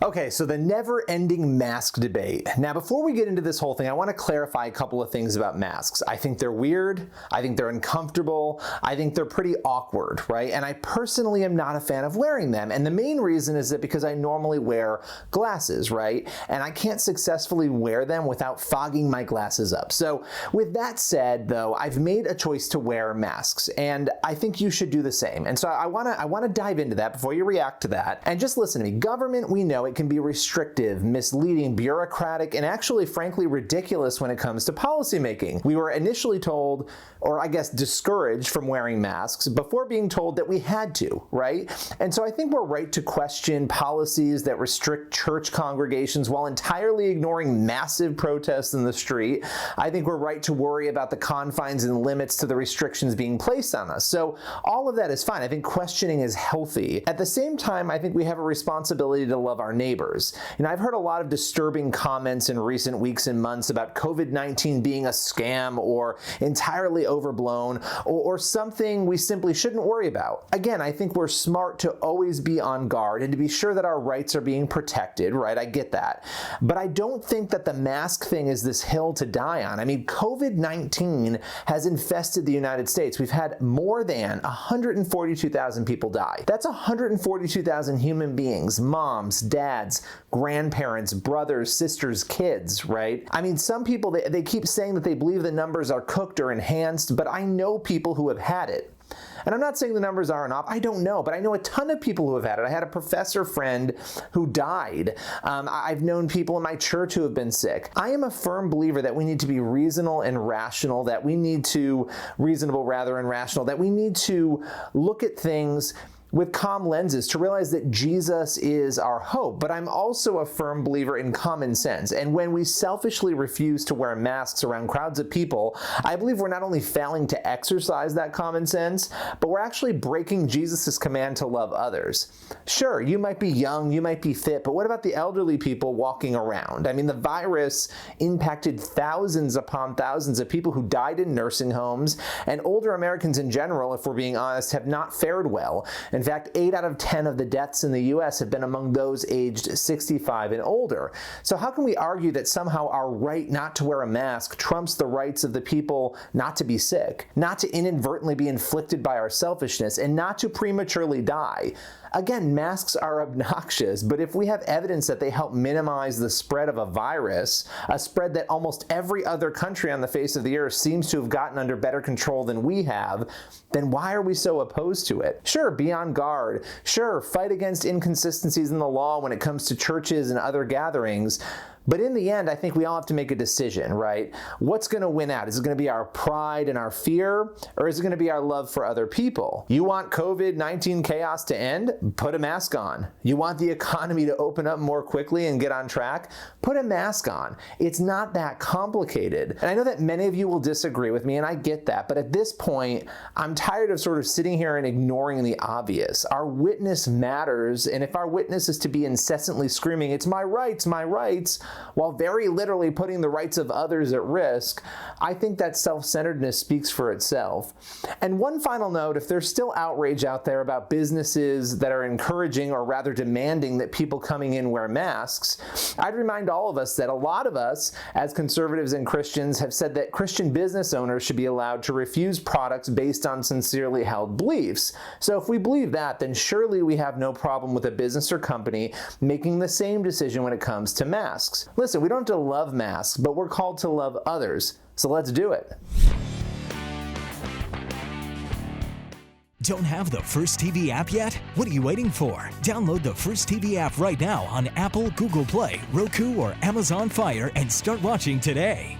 Okay, so the never-ending mask debate. Now, before we get into this whole thing, I want to clarify a couple of things about masks. I think they're weird. I think they're uncomfortable. I think they're pretty awkward, right? And I personally am not a fan of wearing them. And the main reason is that because I normally wear glasses, right? And I can't successfully wear them without fogging my glasses up. So with that said, though, I've made a choice to wear masks, and I think you should do the same. And so I want to dive into that before you react to that. And just listen to me. Government, we know it can be restrictive, misleading, bureaucratic, and actually, frankly, ridiculous when it comes to policymaking. We were initially told, or I guess discouraged from wearing masks before being told that we had to, right? And so I think we're right to question policies that restrict church congregations while entirely ignoring massive protests in the street. I think we're right to worry about the confines and limits to the restrictions being placed on us. So all of that is fine. I think questioning is healthy. At the same time, I think we have a responsibility to love our neighbors. You know, I've heard a lot of disturbing comments in recent weeks and months about COVID-19 being a scam or entirely overblown or something we simply shouldn't worry about. Again, I think we're smart to always be on guard and to be sure that our rights are being protected, right? I get that. But I don't think that the mask thing is this hill to die on. I mean, COVID-19 has infested the United States. We've had more than 142,000 people die. That's 142,000 human beings, moms, dads, grandparents, brothers, sisters, kids, right? I mean, some people, they keep saying that they believe the numbers are cooked or enhanced, but I know people who have had it. And I'm not saying the numbers aren't off. I don't know, but I know a ton of people who have had it. I had a professor friend who died. I've known people in my church who have been sick. I am a firm believer that we need to be reasonable and rational, that we need to look at things with calm lenses to realize that Jesus is our hope. But I'm also a firm believer in common sense. And when we selfishly refuse to wear masks around crowds of people, I believe we're not only failing to exercise that common sense, but we're actually breaking Jesus' command to love others. Sure, you might be young, you might be fit, but what about the elderly people walking around? I mean, the virus impacted thousands upon thousands of people who died in nursing homes, and older Americans in general, if we're being honest, have not fared well. In fact, 8 out of 10 of the deaths in the U.S. have been among those aged 65 and older. So how can we argue that somehow our right not to wear a mask trumps the rights of the people not to be sick, not to inadvertently be inflicted by our selfishness, and not to prematurely die? Again, masks are obnoxious, but if we have evidence that they help minimize the spread of a virus, a spread that almost every other country on the face of the earth seems to have gotten under better control than we have, then why are we so opposed to it? Sure, be on guard. Sure, fight against inconsistencies in the law when it comes to churches and other gatherings. But in the end, I think we all have to make a decision, right? What's going to win out? Is it going to be our pride and our fear, or is it going to be our love for other people? You want COVID-19 chaos to end? Put a mask on. You want the economy to open up more quickly and get on track? Put a mask on. It's not that complicated. And I know that many of you will disagree with me, and I get that. But at this point, I'm tired of sort of sitting here and ignoring the obvious. Our witness matters, and if our witness is to be incessantly screaming, "It's my rights," while very literally putting the rights of others at risk, I think that self-centeredness speaks for itself. And one final note, if there's still outrage out there about businesses that are encouraging or rather demanding that people coming in wear masks, I'd remind all of us that a lot of us as conservatives and Christians have said that Christian business owners should be allowed to refuse products based on sincerely held beliefs. So if we believe that, then surely we have no problem with a business or company making the same decision when it comes to masks. Listen, we don't have to love masks, but we're called to love others. So let's do it. Don't have the First TV app yet? What are you waiting for? Download the First TV app right now on Apple, Google Play, Roku, or Amazon Fire and start watching today.